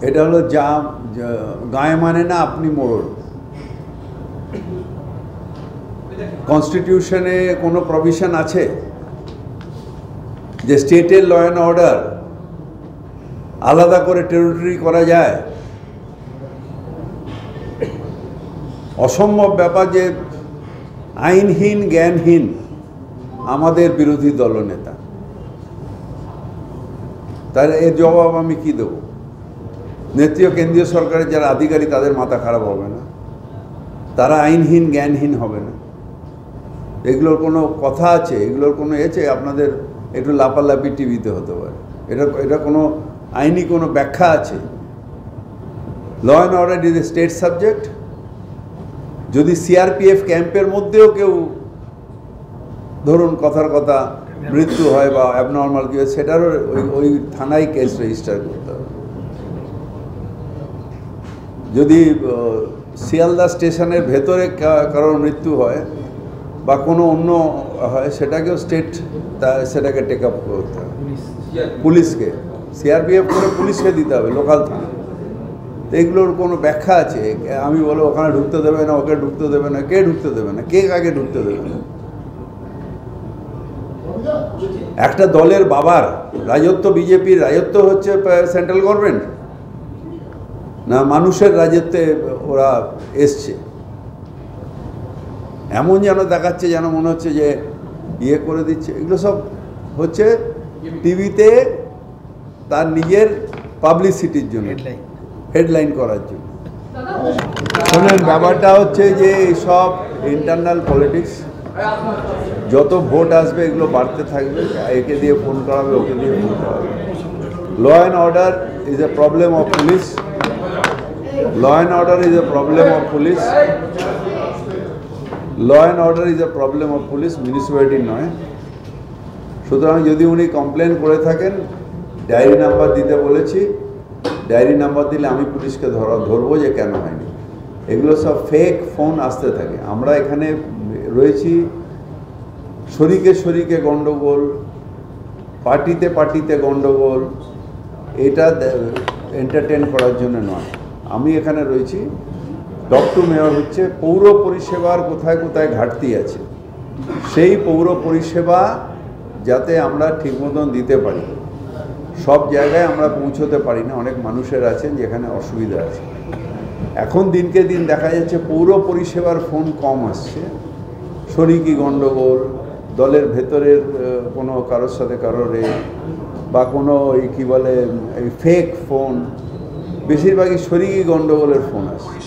এটা হলো যা গায়ে মানে না আপনি মোড়ল। কনস্টিটিউশনে কোনো প্রভিশন আছে যে স্টেটের ল অ্যান্ড অর্ডার আলাদা করে টেরিটরি করা যায়? অসম্ভব ব্যাপার যে আইনহীন জ্ঞানহীন আমাদের বিরোধী দলনেতা। তার এর জবাব আমি কি দেব? নেত্রীয় কেন্দ্রীয় সরকারের যারা আধিকারিক তাদের মাথা খারাপ হবে না? তারা আইনহীন জ্ঞানহীন হবে না? এগুলোর কোনো কথা আছে? এগুলোর কোনো এছে? আপনাদের একটু লাপালাপি টিভিতে হতে পারে, এটা কোনো আইনি কোনো ব্যাখ্যা আছে? Law and order is a state subject. যদি সিআরপিএফ ক্যাম্পের মধ্যেও কেউ ধরুন কথার কথা মৃত্যু হয় বা অ্যাবনর্মাল কি হয়, সেটারও ওই থানায় কেস রেজিস্টার করতে হবে। যদি শিয়ালদা স্টেশনের ভেতরে কারোর মৃত্যু হয় বা কোনো অন্য হয়, সেটাকেও স্টেট সেটাকে টেক আপ করতে হবে, পুলিশকে। সিআরপিএফ করে পুলিশকে দিতে হবে, লোকাল থানা। তো এগুলোর কোনো ব্যাখ্যা আছে? আমি বলো ওখানে ঢুকতে দেবে না, ওকে ঢুকতে দেবে না, কে ঢুকতে দেবে না, কে কাকে ঢুকতে দেবে না? একটা দলের বাবার রাজত্ব, বিজেপির রাজত্ব হচ্ছে সেন্ট্রাল গভর্নমেন্ট, না মানুষের রাজত্বে ওরা এসছে? এমন যেন দেখাচ্ছে, যেন মনে হচ্ছে যে ইয়ে করে দিচ্ছে। এগুলো সব হচ্ছে টিভিতে তার নিজের পাবলিসিটির জন্য, হেডলাইন করার জন্য। শোনেন, ব্যাপারটা হচ্ছে যে সব ইন্টারনাল পলিটিক্স। যত ভোট আসবে এগুলো বাড়তে থাকবে, একে দিয়ে ফোন করাবে, ওকে দিয়ে ফোন করাবে। Law and order is a problem of police. Law and order is a problem of police. Law and order is a problem of police, মিউনিসিপ্যালিটির নয়। সুতরাং যদি উনি কমপ্লেন করে থাকেন, ডায়েরি নাম্বার দিতে বলেছি। ডায়েরি নাম্বার দিলে আমি পুলিশকে ধরবো যে কেন হয়নি। এগুলো সব ফেক ফোন আসতে থাকে। আমরা এখানে রয়েছি শরিকে শরিকে গণ্ডগোল, পার্টিতে পার্টিতে গণ্ডগোল, এটা এন্টারটেন করার জন্য নয়। আমি এখানে রয়েছি, টক টু মেয়র হচ্ছে পৌর পরিষেবার কোথায় কোথায় ঘাটতি আছে, সেই পৌর পরিষেবা যাতে আমরা ঠিক মতন দিতে পারি। সব জায়গায় আমরা পৌঁছতে পারি না, অনেক মানুষের আছেন যেখানে অসুবিধা আছে। এখন দিনকে দিন দেখা যাচ্ছে পৌর পরিষেবার ফোন কম আসছে। শরিকি গণ্ডগোল, দলের ভেতরের কোনো কারোর সাথে কারোর বা কোনো এই কী বলে এই ফেক ফোন, বেশিরভাগই শরিকি গণ্ডগোলের ফোন আসছে।